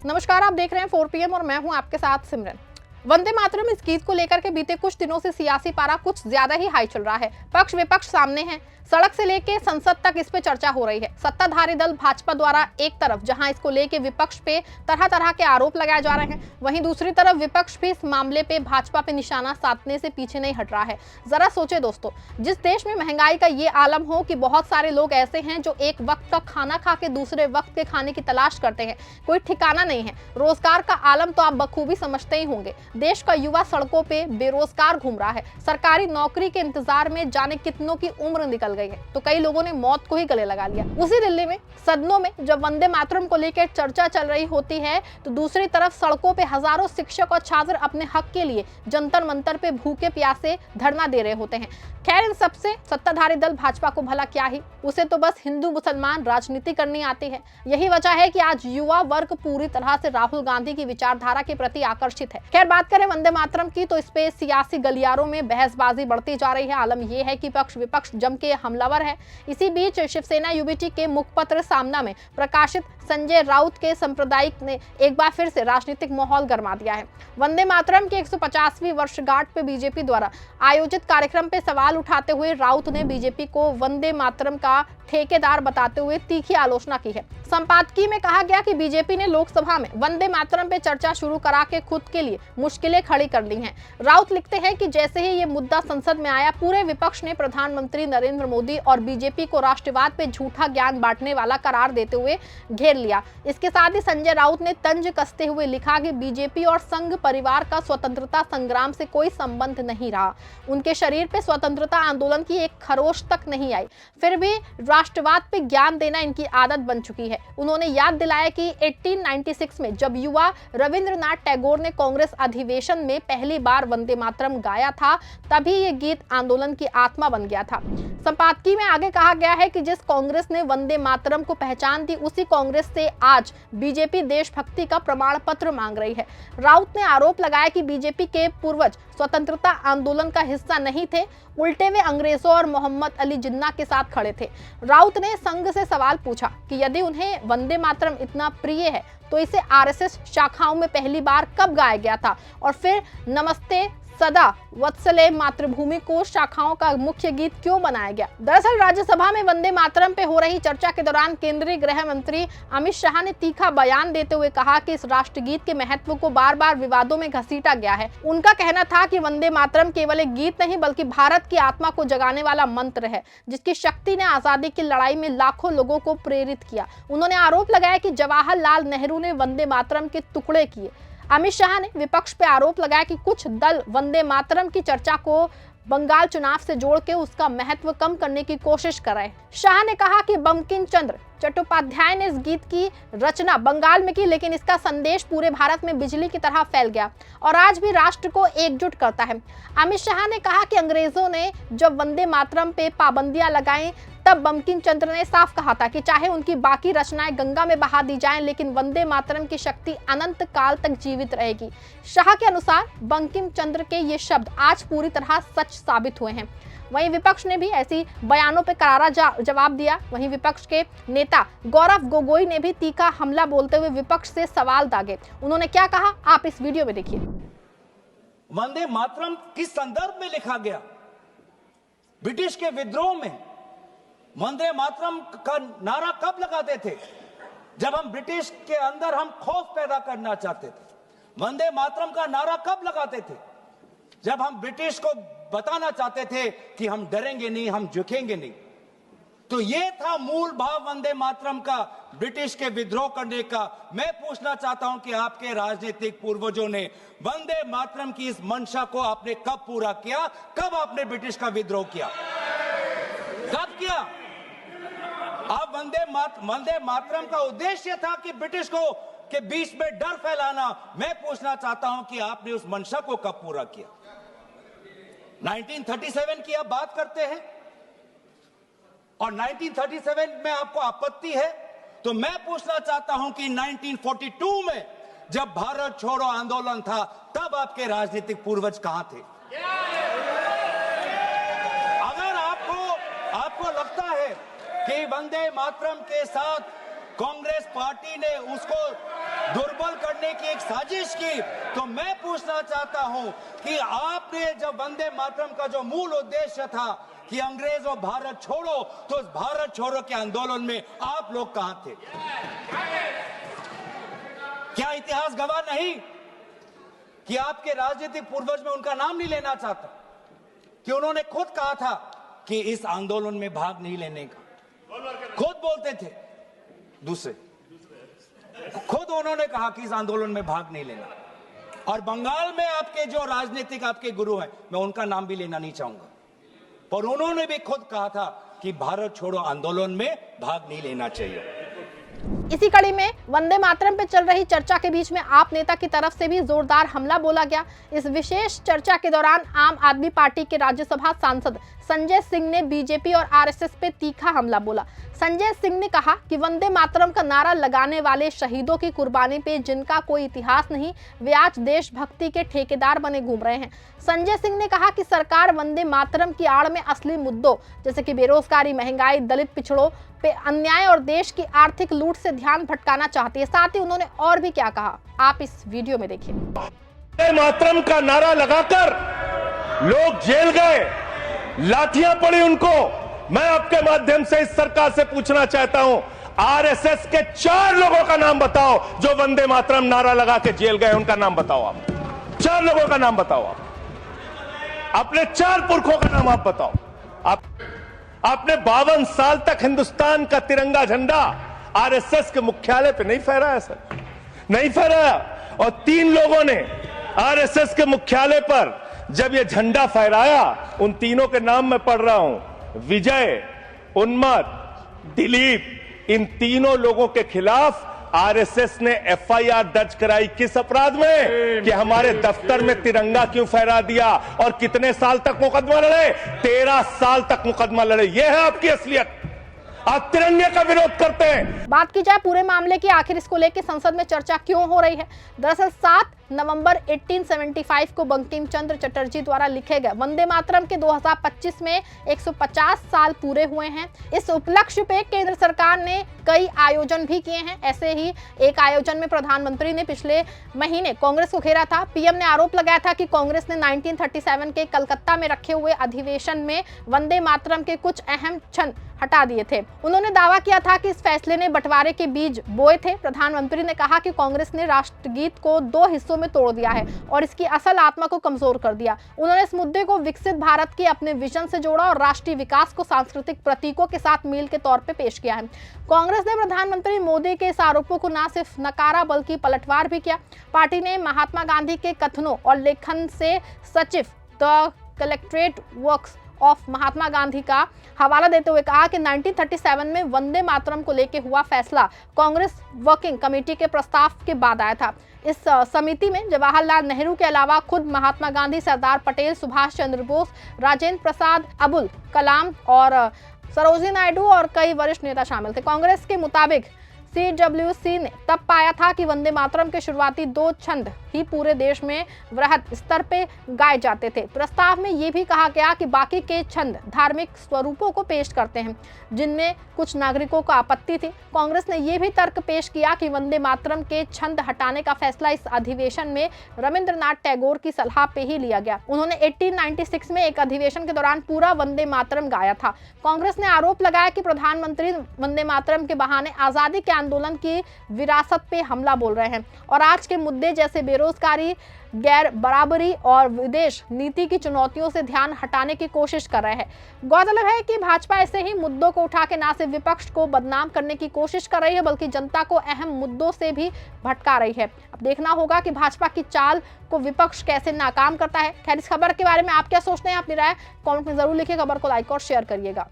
नमस्कार, आप देख रहे हैं 4 PM और मैं हूं आपके साथ सिमरन। वंदे मातरम इस गीत को लेकर के बीते कुछ दिनों से सियासी पारा कुछ ज्यादा ही हाई चल रहा है। पक्ष विपक्ष सामने हैं, सड़क से लेके संसद तक इस पे चर्चा हो रही है। सत्ताधारी दल भाजपा द्वारा एक तरफ जहां इसको लेके विपक्ष पे तरह तरह के आरोप लगाए जा रहे हैं, वहीं दूसरी तरफ विपक्ष भी इस मामले पे भाजपा पे निशाना साधने से पीछे नहीं हट रहा है। जरा सोचे दोस्तों, जिस देश में महंगाई का ये आलम हो कि बहुत सारे लोग ऐसे हैं जो एक वक्त का खाना खा के दूसरे वक्त के खाने की तलाश करते हैं, कोई ठिकाना नहीं है। रोजगार का आलम तो आप बखूबी समझते ही होंगे। देश का युवा सड़कों पे बेरोजगार घूम रहा है। सरकारी नौकरी के इंतजार में जाने कितनों की उम्र निकल गई है, तो कई लोगों ने मौत को ही गले लगा लिया। उसी दिल्ली में सदनों में जब वंदे मातरम को लेकर चर्चा चल रही होती है, तो दूसरी तरफ सड़कों पे हजारों शिक्षक और छात्र अपने हक के लिए जंतर मंतर पे भूखे प्यासे धरना दे रहे होते हैं। खैर, इन सबसे सत्ताधारी दल भाजपा को भला क्या ही, उसे तो बस हिंदू मुसलमान राजनीति करनी आती है। यही वजह है कि आज युवा वर्ग पूरी तरह से राहुल गांधी की विचारधारा के प्रति आकर्षित है। खैर, बात करें वंदे मातरम की, तो इस पे सियासी गलियारों में बहसबाजी बढ़ती जा रही है। आलम यह है कि पक्ष विपक्ष जम के हमलावर है। इसी बीच शिवसेना यूबीटी के मुखपत्र सामना में प्रकाशित संजय राउत के सांप्रदायिक ने एक बार फिर से राजनीतिक माहौल गर्मा दिया है। वंदे मातरम की 150वीं वर्षगांठ पे बीजेपी द्वारा आयोजित कार्यक्रम पे सवाल उठाते हुए राउत ने बीजेपी को वंदे मातरम का ठेकेदार बताते हुए तीखी आलोचना की है। संपादकीय में कहा गया कि बीजेपी ने लोकसभा में वंदे मातरम पे चर्चा शुरू करा के खुद के लिए मुश्किलें खड़ी कर ली हैं। राउत लिखते हैं कि जैसे ही ये मुद्दा संसद में आया, पूरे विपक्ष ने प्रधानमंत्री नरेंद्र मोदी और बीजेपी को राष्ट्रवाद पे झूठा ज्ञान बांटने वाला करार देते हुए घेर लिया। इसके साथ ही संजय राउत ने तंज कसते हुए लिखा कि बीजेपी और संघ परिवार का स्वतंत्रता संग्राम से कोई संबंध नहीं रहा। उनके शरीर पे स्वतंत्रता आंदोलन की एक खरोश तक नहीं आई, फिर भी राष्ट्रवाद पे ज्ञान देना इनकी आदत बन चुकी है। उन्होंने याद दिलाया कि 1896 में जब युवा रविंद्रनाथ टैगोर ने कांग्रेस अधिवेशन में पहली बार वंदे मातरम गाया था, तभी ये गीत आंदोलन की आत्मा बन गया था। संपादकीय में आगे कहा गया है कि जिस कांग्रेस ने वंदे मातरम को पहचान दी, उसी कांग्रेस से आज बीजेपी देशभक्ति का प्रमाण पत्र मांग रही है। राउत ने आरोप लगाया कि बीजेपी के पूर्वज स्वतंत्रता आंदोलन का हिस्सा नहीं थे, उल्टे वे अंग्रेजों और मोहम्मद अली जिन्ना के साथ खड़े थे। राउत ने संघ से सवाल पूछा कि यदि उन्हें वंदे मातरम इतना प्रिय है, तो इसे आरएसएस शाखाओं में पहली बार कब गाया गया था, और फिर नमस्ते सदा वत्सले मातृभूमि को शाखाओं का मुख्य गीत क्यों बनाया गया। दरअसल राज्यसभा में वंदे मातरम पे हो रही चर्चा के दौरान केंद्रीय गृह मंत्री अमित शाह ने तीखा बयान देते हुए कहा कि इस राष्ट्रगीत के महत्व को बार बार विवादों में घसीटा गया है। उनका कहना था कि वंदे मातरम केवल एक गीत नहीं, बल्कि भारत की आत्मा को जगाने वाला मंत्र है, जिसकी शक्ति ने आजादी की लड़ाई में लाखों लोगों को प्रेरित किया। उन्होंने आरोप लगाया कि जवाहरलाल नेहरू ने वंदे मातरम के टुकड़े किए। अमित शाह ने विपक्ष पे आरोप लगाया कि कुछ दल वंदे मातरम की चर्चा को बंगाल चुनाव से जोड़ के उसका महत्व कम करने की कोशिश कर रहे हैं। शाह ने कहा कि बंकिम चंद्र चट्टोपाध्याय ने इस गीत की रचना बंगाल में की, लेकिन इसका संदेश पूरे भारत में बिजली की तरह फैल गया और आज भी राष्ट्र को एकजुट करता है। अमित शाह ने कहा कि अंग्रेजों ने जब वंदे मातरम पे पाबंदियां लगाई, तब बंकिम चंद्र ने साफ कहा था कि चाहे उनकी बाकी रचनाएं गंगा में बहा दी जाएं, लेकिन वंदे मातरम की शक्ति अनंत काल तक जीवित रहेगी। शाह के अनुसार बंकिम चंद्र के ये शब्द आज पूरी तरह सच साबित हुए हैं। वहीं विपक्ष ने भी ऐसी बयानों पर करारा जवाब दिया। वहीं विपक्ष के नेता गौरव गोगोई ने भी तीखा हमला बोलते हुए विपक्ष से सवाल दागे। उन्होंने क्या कहा, आप इस वीडियो में देखिए। वंदे मातरम किस संदर्भ में लिखा गया? ब्रिटिश के विद्रोह में वंदे मातरम का नारा कब लगाते थे? जब हम ब्रिटिश के अंदर हम खौफ पैदा करना चाहते थे। वंदे मातरम का नारा कब लगाते थे? जब हम ब्रिटिश को बताना चाहते थे कि हम डरेंगे नहीं, हम झुकेंगे नहीं। तो ये था मूल भाव वंदे मातरम का, ब्रिटिश के विद्रोह करने का। मैं पूछना चाहता हूं कि आपके राजनीतिक पूर्वजों ने वंदे मातरम की इस मंशा को आपने कब पूरा किया? कब आपने ब्रिटिश का विद्रोह किया? कब किया? अब वंदे मातरम का उद्देश्य था कि ब्रिटिश को के बीच में डर फैलाना। मैं पूछना चाहता हूं कि आपने उस मंशा को कब पूरा किया? 1937 की आप बात करते हैं और 1937 में आपको आपत्ति है, तो मैं पूछना चाहता हूं कि 1942 में जब भारत छोड़ो आंदोलन था, तब आपके राजनीतिक पूर्वज कहां थे? अगर आपको लगता है कि वंदे मातरम के साथ कांग्रेस पार्टी ने उसको दुर्बल करने की एक साजिश की। तो मैं पूछना चाहता हूं कि आपने जब वंदे मातरम का जो मूल उद्देश्य था कि अंग्रेज और भारत छोड़ो, तो उस भारत छोड़ो के आंदोलन में आप लोग कहां थे? क्या इतिहास गवाह नहीं कि आपके राजनीतिक पूर्वज में उनका नाम नहीं लेना चाहता, कि उन्होंने खुद कहा था कि इस आंदोलन में भाग नहीं लेने का, खुद बोलते थे, दूसरे खुद उन्होंने कहा कि इस आंदोलन में भाग नहीं लेना। और बंगाल में आपके जो राजनीतिक आपके गुरु हैं, मैं उनका नाम भी लेना नहीं चाहूंगा, पर उन्होंने भी खुद कहा था कि भारत छोड़ो आंदोलन में भाग नहीं लेना चाहिए। इसी कड़ी में वंदे मातरम पे चल रही चर्चा के बीच में आप नेता की तरफ से भी जोरदार हमला बोला गया। इस विशेष चर्चा के दौरान आम आदमी पार्टी के राज्यसभा सांसद संजय सिंह ने बीजेपी और आरएसएस पे तीखा हमला बोला। संजय सिंह ने कहा कि वंदे मातरम का नारा लगाने वाले शहीदों की कुर्बानी पे जिनका कोई इतिहास नहीं, वे आज देशभक्ति के ठेकेदार बने घूम रहे हैं। संजय सिंह ने कहा कि सरकार वंदे मातरम की आड़ में असली मुद्दों जैसे कि बेरोजगारी, महंगाई, दलित पिछड़ों पे अन्याय और देश की आर्थिक लूट से ध्यान भटकाना चाहती है। साथ ही उन्होंने और भी क्या कहा, आप इस वीडियो में देखिए। वंदे मातरम का नारा लगाकर लोग जेल गए, लाठियां पड़ी उनको। मैं आपके माध्यम से इस सरकार से पूछना चाहता हूं, आरएसएस के 4 लोगों का नाम बताओ जो वंदे मातरम नारा लगा के जेल गए, उनका नाम बताओ। आप 4 लोगों का नाम बताओ, आप अपने 4 पुरखों का नाम आप बताओ। आपने 52 साल तक हिंदुस्तान का तिरंगा झंडा आरएसएस के मुख्यालय पे नहीं फहराया सर, नहीं फहराया। और 3 लोगों ने आरएसएस के मुख्यालय पर जब ये झंडा फहराया, उन तीनों के नाम मैं पढ़ रहा हूं, विजय, उन्मत, दिलीप, इन तीनों लोगों के खिलाफ आरएसएस ने एफआईआर दर्ज कराई। किस अपराध में? कि हमारे दफ्तर में तिरंगा क्यों फहरा दिया। और कितने साल तक मुकदमा लड़े? 13 साल तक मुकदमा लड़े। यह है आपकी असलियत, आप तिरंगे का विरोध करते हैं। बात की जाए पूरे मामले की, आखिर इसको लेकर संसद में चर्चा क्यों हो रही है? दरअसल 7 नवंबर 1875 को बंकिम चंद्र चटर्जी द्वारा लिखे गए वंदे मातरम के 2025 में 150 साल पूरे हुए हैं। इस उपलक्ष्य पे केंद्र सरकार ने कई आयोजन भी किए हैं। ऐसे ही एक आयोजन में प्रधानमंत्री ने पिछले महीने कांग्रेस को घेरा था। पीएम ने आरोप लगाया था कि कांग्रेस ने 1937 के कलकत्ता में रखे हुए अधिवेशन में वंदे मातरम के कुछ अहम छंद हटा दिए थे। उन्होंने दावा किया था कि इस फैसले ने बंटवारे के बीज बोए थे। प्रधानमंत्री ने कहा कि कांग्रेस ने राष्ट्रगीत को 2 हिस्सों में तोड़ दिया है और इसकी असल आत्मा को कमजोर कर दिया। उन्होंने इस मुद्दे को विकसित भारत के अपने विजन से जोड़ा और राष्ट्रीय विकास को सांस्कृतिक प्रतीकों के साथ मील के तौर पे पेश किया है। कांग्रेस ने प्रधानमंत्री मोदी के इस आरोपों को न सिर्फ नकारा बल्कि पलटवार भी किया। पार्टी ने महात्मा गांधी के कथनों और लेखन से सचिव the collectorate works of Mahatma Gandhi का हवाला देते हुए कहा कि 1937 में वंदे मातरम को लेकर हुआ फैसला कांग्रेस वर्किंग कमेटी के प्रस्ताव के बाद आया था। इस समिति में जवाहरलाल नेहरू के अलावा खुद महात्मा गांधी, सरदार पटेल, सुभाष चंद्र बोस, राजेंद्र प्रसाद, अबुल कलाम और सरोजिनी नायडू और कई वरिष्ठ नेता शामिल थे। कांग्रेस के मुताबिक CWC ने तब पाया था कि वंदे मातरम के शुरुआती 2 छंद ही पूरे देश में वृहद स्तर पे गाए जाते थे। प्रस्ताव में ये भी कहा गया कि बाकी के छंद धार्मिक स्वरूपों को पेश करते हैं, जिनमें कुछ नागरिकों को आपत्ति थी। कांग्रेस ने यह भी तर्क पेश किया कि वंदे मातरम के छंद हटाने का फैसला इस अधिवेशन में रविंद्रनाथ टैगोर की सलाह पे ही लिया गया। उन्होंने 1896 में एक अधिवेशन के दौरान पूरा वंदे मातरम गाया था। कांग्रेस ने आरोप लगाया कि प्रधानमंत्री वंदे मातरम के बहाने आजादी के आंदोलन की विरासत पे हमला बोल रहे हैं और आज के मुद्दे जैसे बेरोजगारी, गैर बराबरी और विदेश नीति की चुनौतियों से ध्यान हटाने की कोशिश कर रहे हैं। गौरतलब है कि भाजपा ऐसे ही मुद्दों को उठा के न सिर्फ विपक्ष को बदनाम करने की कोशिश कर रही है बल्कि जनता को अहम मुद्दों से भी भटका रही है। अब देखना होगा कि भाजपा की चाल को विपक्ष कैसे नाकाम करता है। खैर, इस खबर के बारे में आप क्या सोचते हैं? अपनी राय कमेंट में जरूर लिखिए। खबर को लाइक और शेयर करिएगा।